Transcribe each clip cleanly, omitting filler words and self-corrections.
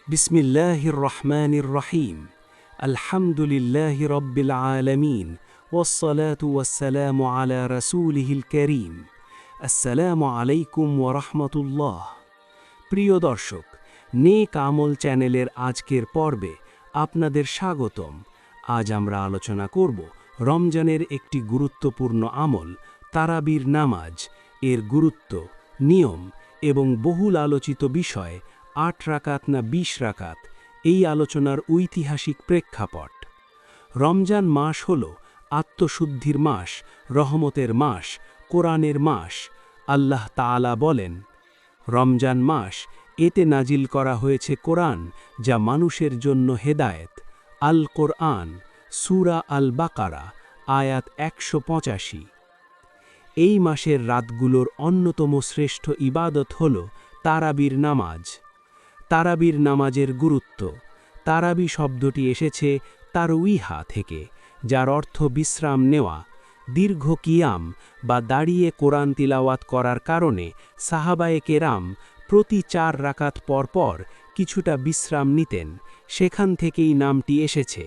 বিসমিল্লাহির রহমানির রহিম আলহামদুলিল্লাহি রব্বিল আলামিন ওয়াসসালাতু ওয়াসসালামু আলা রাসূলিহিল কারীম আসসালামু আলাইকুম ওয়া রাহমাতুল্লাহ। প্রিয় দর্শক, নেক আমল চ্যানেলের আজকের পর্বে আপনাদের স্বাগতম। আজ আমরা আলোচনা করব রমজানের একটি গুরুত্বপূর্ণ আমল, তারাবির নামাজ, এর গুরুত্ব, নিয়ম এবং বহুল আলোচিত বিষয় ৮ রাকাত না ২০ রাকাত, এই আলোচনার ঐতিহাসিক প্রেক্ষাপট। রমজান মাস হল আত্মশুদ্ধির মাস, রহমতের মাস, কোরআনের মাস। আল্লাহ তাআলা বলেন, রমজান মাস, এতে নাজিল করা হয়েছে কোরআন, যা মানুষের জন্য হেদায়েত। আল কোরআন, সূরা আল বাকারা, আয়াত ১৮৫। এই মাসের রাতগুলোর অন্যতম শ্রেষ্ঠ ইবাদত হল তারাবির নামাজ। তারাবির নামাজের গুরুত্ব। তারাবি শব্দটি এসেছে তারউইহা থেকে, যার অর্থ বিশ্রাম নেওয়া। দীর্ঘ কিয়াম বা দাঁড়িয়ে কোরআন তিলাওয়াত করার কারণে সাহাবায়ে কেরাম প্রতি ৪ রাকাত পর কিছুটা বিশ্রাম নিতেন, সেখান থেকেই নামটি এসেছে।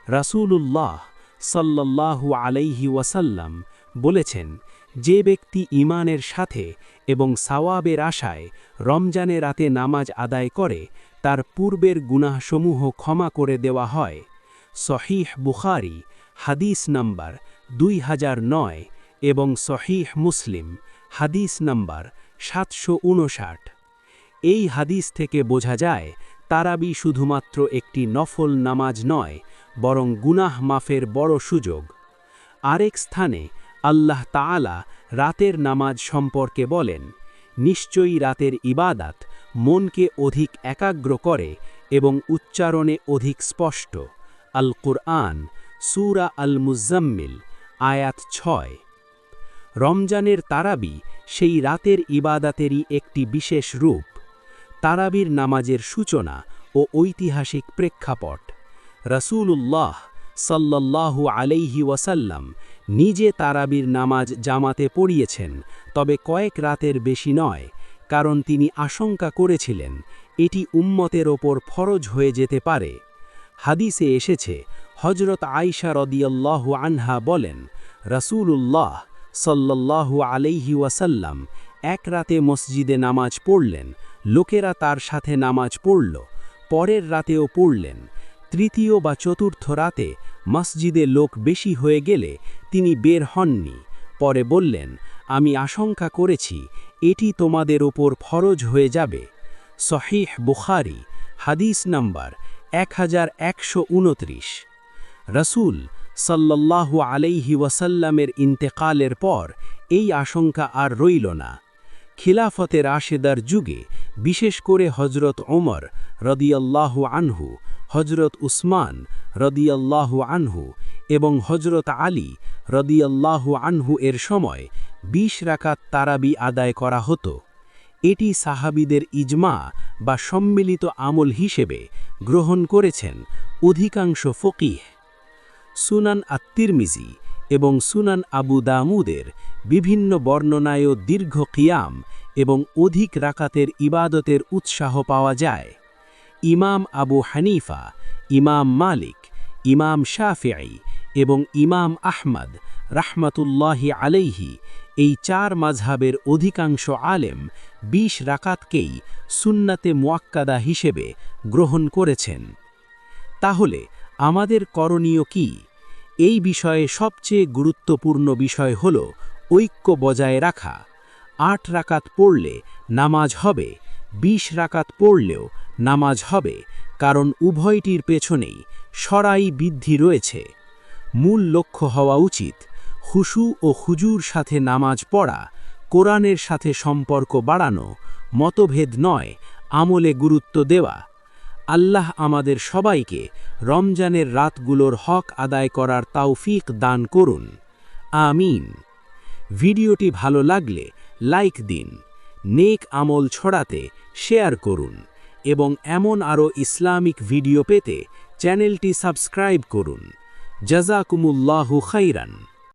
রাসূলুল্লাহ সাল্লাল্লাহু আলাইহি ওয়াসাল্লাম বলেছেন, যে ব্যক্তি ঈমানের সাথে এবং সাওয়াবের আশায় রমজানে রাতে নামাজ আদায় করে, তার পূর্বের গুনাহসমূহ ক্ষমা করে দেওয়া হয়। সহিহ বুখারী হাদিস নাম্বার ২০০৯ এবং সহিহ মুসলিম হাদিস নাম্বার ৭৫৯। এই হাদিস থেকে বোঝা যায়, তারাবি শুধুমাত্র একটি নফল নামাজ নয়, বরং গুনাহ মাফের বড় সুযোগ। আরেক স্থানে আল্লাহ তাআলা রাতের নামাজ সম্পর্কে বলেন, নিশ্চয়ই রাতের ইবাদাত মনকে অধিক একাগ্র করে এবং উচ্চারণে অধিক স্পষ্ট। আল কুরআন, সূরা আল মুজাম্মিল, আয়াত ৬। রমজানের তারাবি সেই রাতের ইবাদাতেরই একটি বিশেষ রূপ। তারাবির নামাজের সূচনা ও ঐতিহাসিক প্রেক্ষাপট। রাসূলুল্লাহ সাল্লাল্লাহু আলাইহি ওয়াসাল্লাম নিজে তারাবির নামাজ জামাতে পড়িয়েছেন, তবে কয়েক রাতের বেশি নয়, কারণ তিনি আশঙ্কা করেছিলেন এটি উম্মতের ওপর ফরজ হয়ে যেতে পারে। হাদিসে এসেছে, হযরত আয়েশা রাদিয়াল্লাহু আনহা বলেন, রাসূলুল্লাহ সাল্লাল্লাহু আলাইহি ওয়াসাল্লাম এক রাতে মসজিদে নামাজ পড়লেন, লোকেরা তার সাথে নামাজ পড়ল, পরের রাতেও পড়লেন। তৃতীয় বা চতুর্থ রাতে মসজিদে লোক বেশি হয়ে গেলে তিনি বের হননি। পরে বললেন, আমি আশঙ্কা করেছি এটি তোমাদের ওপর ফরজ হয়ে যাবে। সহিহ বুখারী হাদিস নাম্বার 1129। রাসূল সাল্লাল্লাহু আলাইহি ওয়াসাল্লামের ইন্তেকালের পর এই আশঙ্কা আর রইল না। খিলাফতে রাশেদার যুগে, বিশেষ করে হযরত ওমর রাদিয়াল্লাহু আনহু, হযরত উসমান রাদিয়াল্লাহু আনহু এবং হযরত আলী রাদিয়াল্লাহু আনহু এর সময় ২০ রাকাত তারাবি আদায় করা হতো। এটি সাহাবীদের ইজমা বা সম্মিলিত আমল হিসেবে গ্রহণ করেছেন অধিকাংশ ফকিহ। সুনান আত-তিরমিজি এবং সুনান আবু দাউদের বিভিন্ন বর্ণনায়ও দীর্ঘ কিয়াম এবং অধিক রাকাতের ইবাদতের উৎসাহ পাওয়া যায়। ইমাম আবু হানিফা, ইমাম মালিক, ইমাম শাফিঈ এবং ইমাম আহমদ রাহমাতুল্লাহি আলাইহি, এই ৪ মাযহাবের অধিকাংশ আলেম ২০ রাকাতকেই সুন্নাতে মুআক্কাদা হিসেবে গ্রহণ করেছেন। তাহলে আমাদের করণীয় কি? এই বিষয়ে সবচেয়ে গুরুত্বপূর্ণ বিষয় হল ঐক্য বজায় রাখা। ৮ রাকাত পড়লে নামাজ হবে, ২০ রাকাত পড়লেও নামাজ হবে, কারণ উভয়টির পেছনেই শরঈ বিধি রয়েছে। মূল লক্ষ্য হওয়া উচিত খুশু ও খুজুর সাথে নামাজ পড়া, কোরআনের সাথে সম্পর্ক বাড়ানো, মতভেদ নয়, আমলে গুরুত্ব দেওয়া। আল্লাহ আমাদের সবাইকে রমজানের রাতগুলোর হক আদায় করার তৌফিক দান করুন। আমিন। ভিডিওটি ভালো লাগলে লাইক দিন, নেক আমল ছড়াতে শেয়ার করুন এবং এমন আরও ইসলামিক ভিডিও পেতে চ্যানেলটি সাবস্ক্রাইব করুন। জাযাকুমুল্লাহু খাইরান।